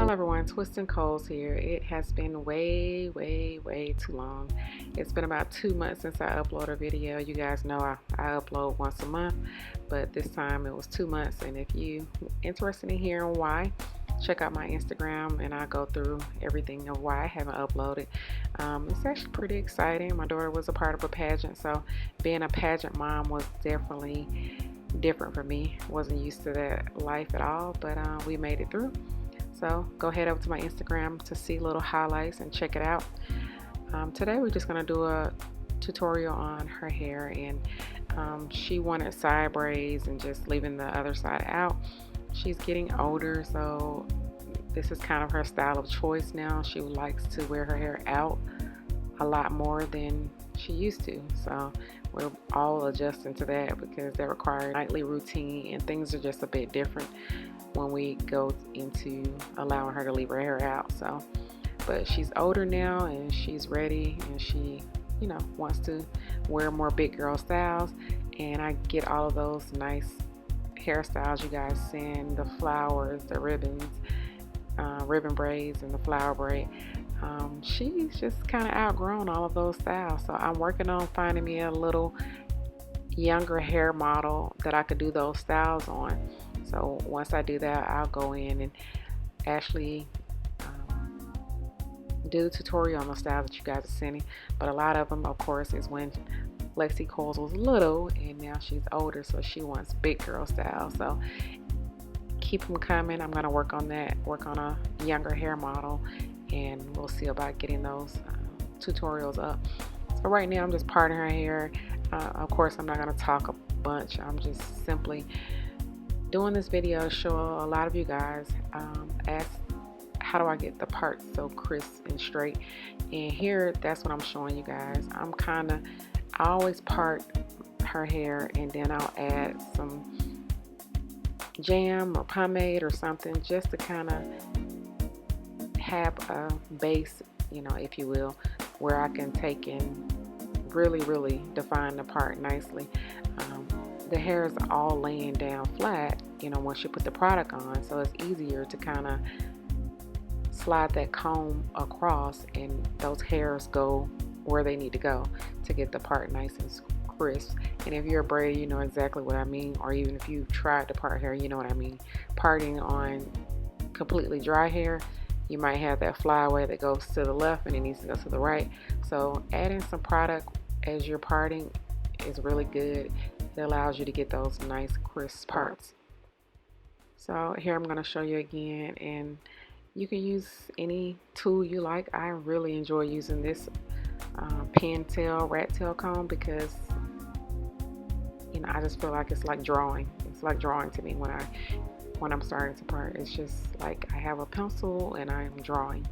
Hello everyone, TwistNCoils here. It has been way too long. It's been about 2 months since I uploaded a video. You guys know I upload once a month, but this time it was 2 months. And if you interested in hearing why, check out my Instagram and I'll go through everything of why I haven't uploaded. It's actually pretty exciting. My daughter was a part of a pageant, so being a pageant mom was definitely different for me. Wasn't used to that life at all, but we made it through. So go head over to my Instagram to see little highlights and check it out. Today we're just going to do a tutorial on her hair, and she wanted side braids and just leaving the other side out. She's getting older, so this is kind of her style of choice now. She likes to wear her hair out a lot more than she used to. So we're all adjusting to that because that requires a nightly routine and things are just a bit different when we go into allowing her to leave her hair out. So, but she's older now and she's ready, and she, wants to wear more big girl styles, and I get all of those nice hairstyles you guys send, the flowers, the ribbons, ribbon braids, and the flower braid. She's just kind of outgrown all of those styles, so I'm working on finding me a little younger hair model that I could do those styles on. So once I do that, I'll go in and actually do the tutorial on the styles that you guys are sending. But a lot of them, of course, is when TwistNCoils was little and now she's older, so she wants big girl style. So keep them coming. I'm going to work on that, work on a younger hair model, and we'll see about getting those tutorials up. So right now I'm just parting her hair. Of course, I'm not going to talk a bunch. I'm just simply doing this video to show a lot of you guys ask, how do I get the parts so crisp and straight? And here, that's what I'm showing you guys. I always part her hair and then I'll add some jam or pomade or something just to kind of have a base, if you will, where I can take and really define the part nicely. The hair is all laying down flat, once you put the product on, so it's easier to kind of slide that comb across and those hairs go where they need to go to get the part nice and crisp. And if you're a braider, you know exactly what I mean, or even if you tried to part hair, you know what I mean. Parting on completely dry hair, you might have that flyaway that goes to the left and it needs to go to the right. So adding some product as you're parting is really good. It allows you to get those nice crisp parts. So here I'm going to show you again, and you can use any tool you like. I really enjoy using this pin tail, rat tail comb, because I just feel like it's like drawing. It's like drawing to me when I'm starting to part. It's just like I have a pencil and I'm drawing.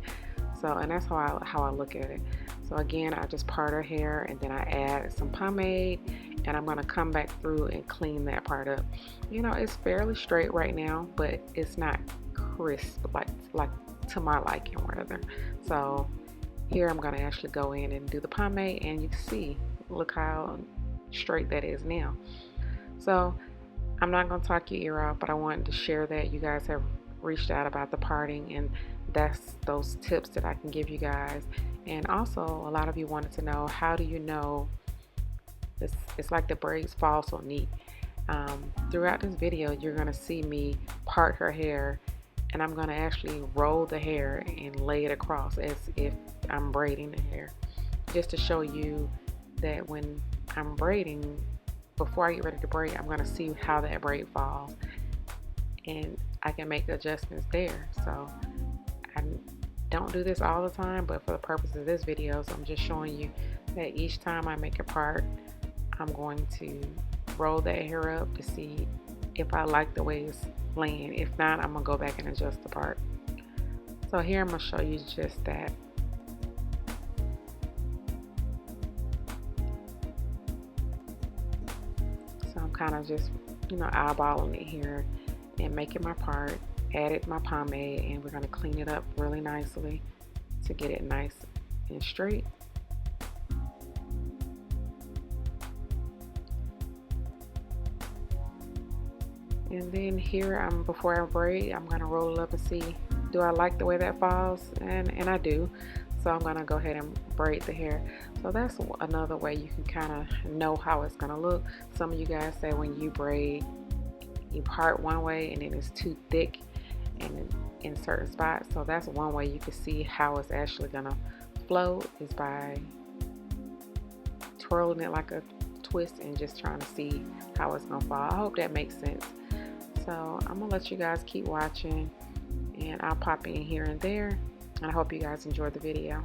So, and that's how I look at it. So again, I just part her hair and then I add some pomade, and I'm going to come back through and clean that part up. It's fairly straight right now, but it's not crisp like to my liking rather. So here I'm going to actually go in and do the pomade, and you can see, look how straight that is now. So I'm not going to talk your ear off, but I wanted to share that you guys have reached out about the parting, and that's those tips that I can give you guys. And also, a lot of you wanted to know, how do you know it's like the braids fall so neat? Throughout this video, you're going to see me part her hair, and I'm going to actually roll the hair and lay it across as if I'm braiding the hair, just to show you that when I'm braiding, before I get ready to braid, I'm going to see how that braid falls, and I can make adjustments there. So I don't do this all the time, but for the purpose of this video, so I'm just showing you that each time I make a part, I'm going to roll that hair up to see if I like the way it's laying. If not, I'm going to go back and adjust the part. So here I'm going to show you just that. So I'm kind of just, eyeballing it here and making my part, added my pomade, and we're going to clean it up really nicely to get it nice and straight. And then here, before I braid, I'm going to roll it up and see do I like the way that falls? And I do. So I'm going to go ahead and braid the hair. So that's another way you can kind of know how it's going to look. Some of you guys say when you braid, you part one way and then it's too thick and in certain spots. So that's one way you can see how it's actually going to flow, is by twirling it like a twist and just trying to see how it's going to fall. I hope that makes sense. So I'm going to let you guys keep watching, and I'll pop in here and there, and I hope you guys enjoyed the video.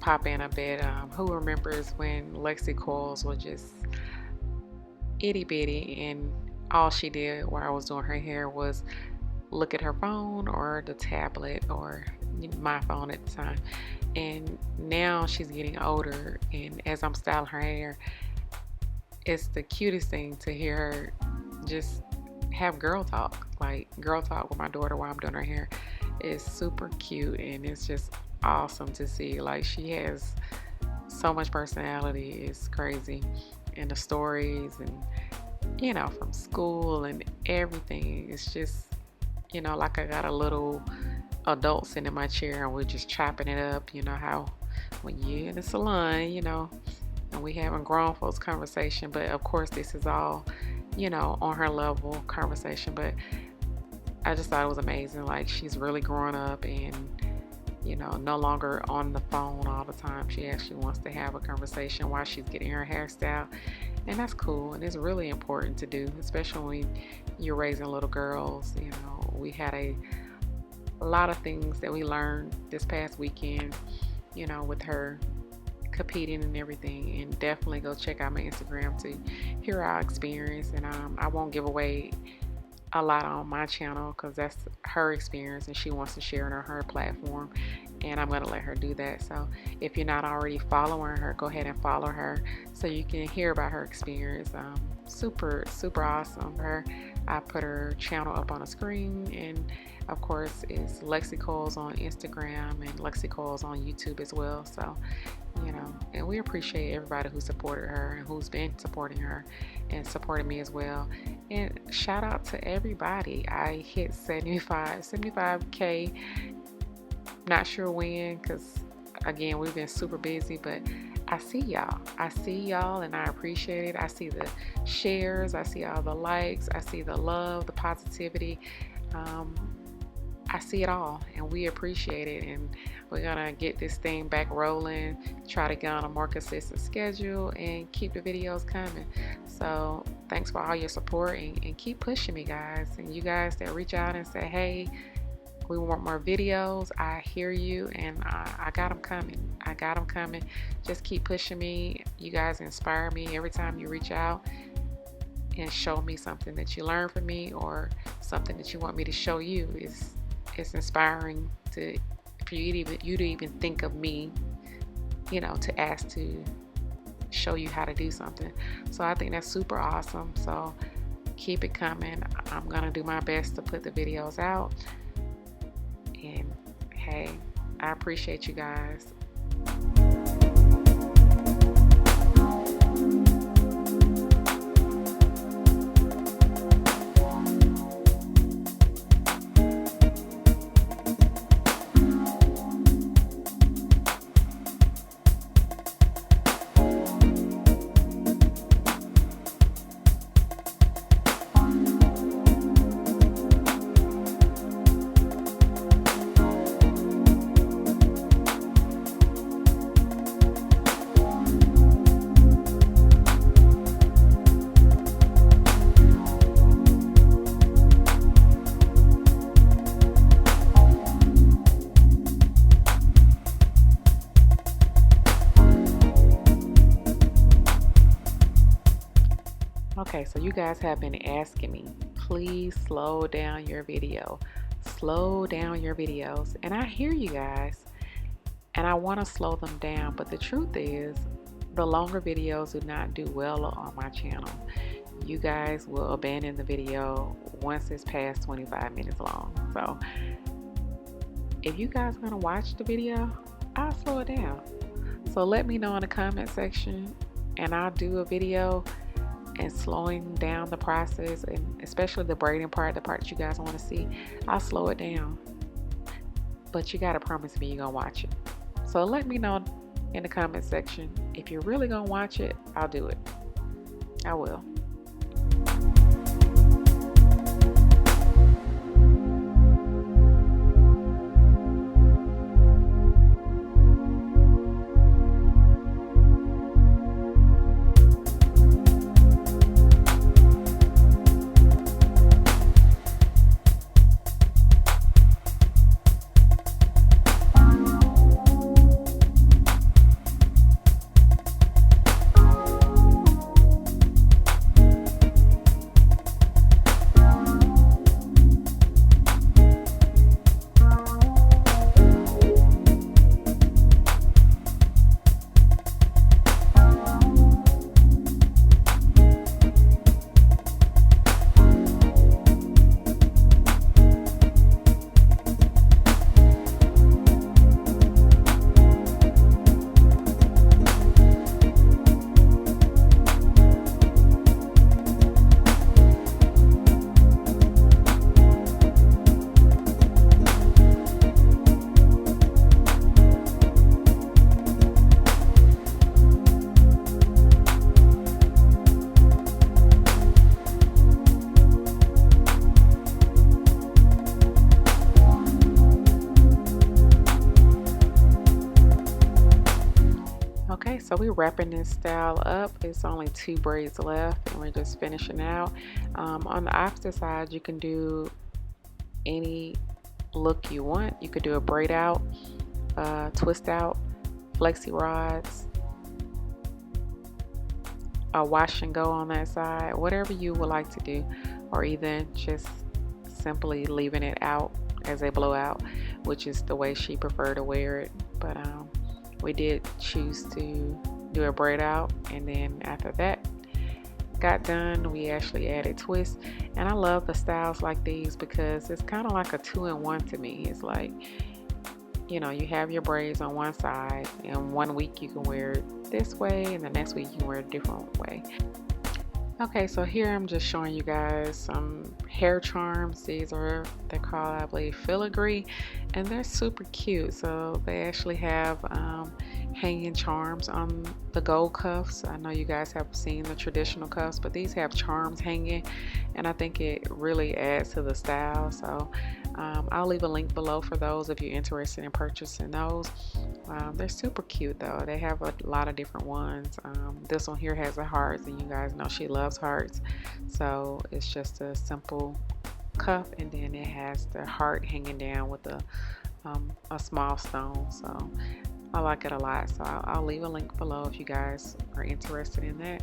Pop in a bit. Who remembers when TwistNCoils was just itty bitty and all she did while I was doing her hair was look at her phone or the tablet or my phone at the time. And now she's getting older, and as I'm styling her hair, it's the cutest thing to hear her just have girl talk, like girl talk with my daughter while I'm doing her hair. It's super cute, and it's just awesome to see. Like, she has so much personality. It's crazy. And the stories, and you know, from school and everything, it's just, you know, like I got a little adult sitting in my chair and we're just chopping it up. You know how when you're in the salon, you know, and we having grown folks conversation, but of course this is all, you know, on her level conversation. But I just thought it was amazing. Like, she's really growing up, and you know, no longer on the phone all the time. She actually wants to have a conversation while she's getting her hairstyle, and that's cool, and it's really important to do, especially when you're raising little girls. You know, we had a lot of things that we learned this past weekend, you know, with her competing and everything. And definitely go check out my Instagram to hear our experience. And I won't give away a lot on my channel because that's her experience and she wants to share it on her platform, and I'm going to let her do that. So if you're not already following her, go ahead and follow her so you can hear about her experience. Super awesome. I put her channel up on the screen, and of course it's TwistNCoils on Instagram and TwistNCoils on YouTube as well. So, you know, and we appreciate everybody who supported her and who's been supporting her and supporting me as well. And shout out to everybody. I hit 75K, not sure when, because Again, we've been super busy, but I see y'all. I see y'all and I appreciate it. I see the shares, I see all the likes, I see the love, the positivity. I see it all and we appreciate it, and we're gonna get this thing back rolling, try to get on a more consistent schedule and keep the videos coming. So thanks for all your support, and keep pushing me, guys. And you guys that reach out and say, hey, we want more videos, I hear you, and I got them coming. I got them coming. Just keep pushing me. You guys inspire me every time you reach out and show me something that you learned from me or something that you want me to show you. It's inspiring for you to even think of me, you know, to ask to show you how to do something. So I think that's super awesome. So keep it coming. I'm gonna do my best to put the videos out. And hey, I appreciate you guys. Okay, so you guys have been asking me, please slow down your video. Slow down your videos. And I hear you guys. And I want to slow them down. But the truth is, the longer videos do not do well on my channel. You guys will abandon the video once it's past 25 minutes long. So if you guys are going to watch the video, I'll slow it down. So let me know in the comment section and I'll do a video and slowing down the process, and especially the braiding part, the part that you guys want to see. I'll slow it down, but you gotta promise me you're gonna watch it. So let me know in the comment section if you're really gonna watch it. I'll do it. I will. Okay, so we're wrapping this style up. It's only 2 braids left and we're just finishing out. On the opposite side, you can do any look you want. You could do a braid out, twist out, flexi rods, a wash and go on that side, whatever you would like to do, or either just simply leaving it out as a blowout, which is the way she preferred to wear it. But we did choose to do a braid out, and then after that got done, we actually added twists. And I love the styles like these because it's kind of like a 2-in-1 to me. It's like, you know, you have your braids on one side, and one week you can wear it this way and the next week you can wear it a different way. Okay, so here I'm just showing you guys some hair charms. These are, they're called, I believe, filigree, and they're super cute. So they actually have hanging charms on the gold cuffs. I know you guys have seen the traditional cuffs, but these have charms hanging, and I think it really adds to the style. So I'll leave a link below for those if you're interested in purchasing those. They're super cute though. They have a lot of different ones. This one here has a heart, and you guys know she loves hearts. So it's just a simple cuff, and then it has the heart hanging down with a small stone. So I like it a lot. So I'll leave a link below if you guys are interested in that.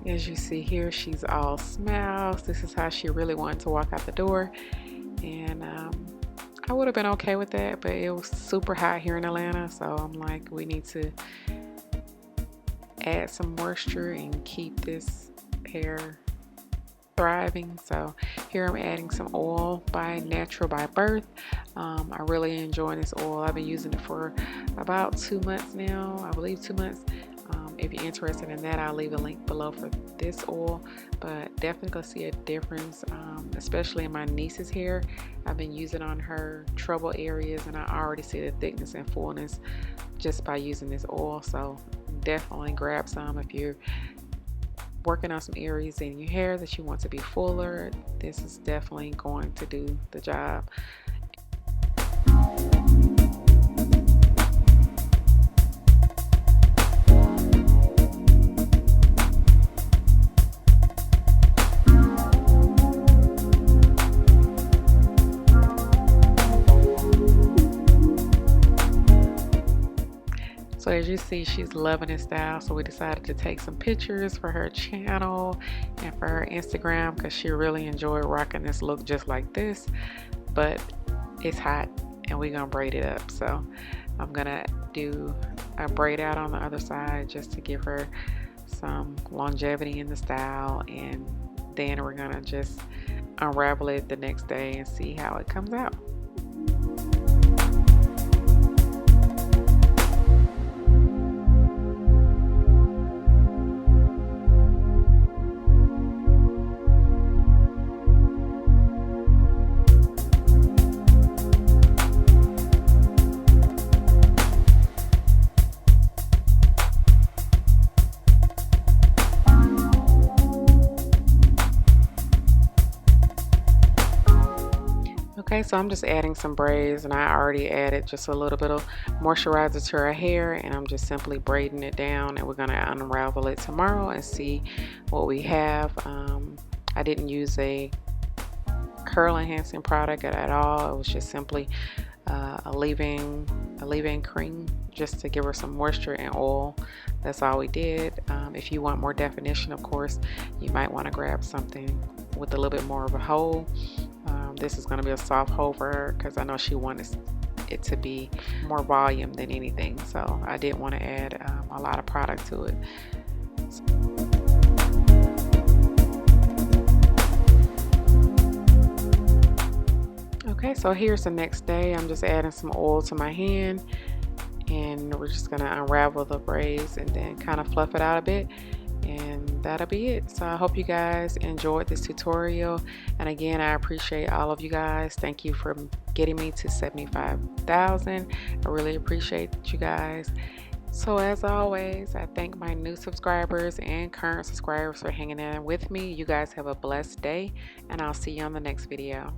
As you see here, she's all smiles. This is how she really wanted to walk out the door, and I would have been okay with that, but it was super hot here in Atlanta, so I'm like, we need to add some moisture and keep this hair thriving. So here I'm adding some oil by Natural by Birth. I really enjoying this oil. I've been using it for about 2 months now, I believe 2 months. If you're interested in that, I'll leave a link below for this oil, but definitely gonna see a difference, especially in my niece's hair. I've been using on her trouble areas, and I already see the thickness and fullness just by using this oil. So definitely grab some if you're working on some areas in your hair that you want to be fuller. This is definitely going to do the job. So as you see, she's loving this style, so we decided to take some pictures for her channel and for her Instagram, because she really enjoyed rocking this look just like this. But it's hot and we're gonna braid it up, so I'm gonna do a braid out on the other side just to give her some longevity in the style, and then we're gonna just unravel it the next day and see how it comes out. Okay, so I'm just adding some braids, and I already added just a little bit of moisturizer to her hair, and I'm just simply braiding it down, and we're gonna unravel it tomorrow and see what we have. I didn't use a curl enhancing product at all. It was just simply a leave-in cream just to give her some moisture and oil. That's all we did. If you want more definition, of course, you might want to grab something with a little bit more of a hold. This is going to be a soft hold for her because I know she wanted it to be more volume than anything, so I didn't want to add a lot of product to it. Okay, so here's the next day. I'm just adding some oil to my hand, and we're just gonna unravel the braids and then kind of fluff it out a bit, and that'll be it. So I hope you guys enjoyed this tutorial, and again, I appreciate all of you guys. Thank you for getting me to 75,000. I really appreciate you guys. So as always, I thank my new subscribers and current subscribers for hanging in with me. You guys have a blessed day, and I'll see you on the next video.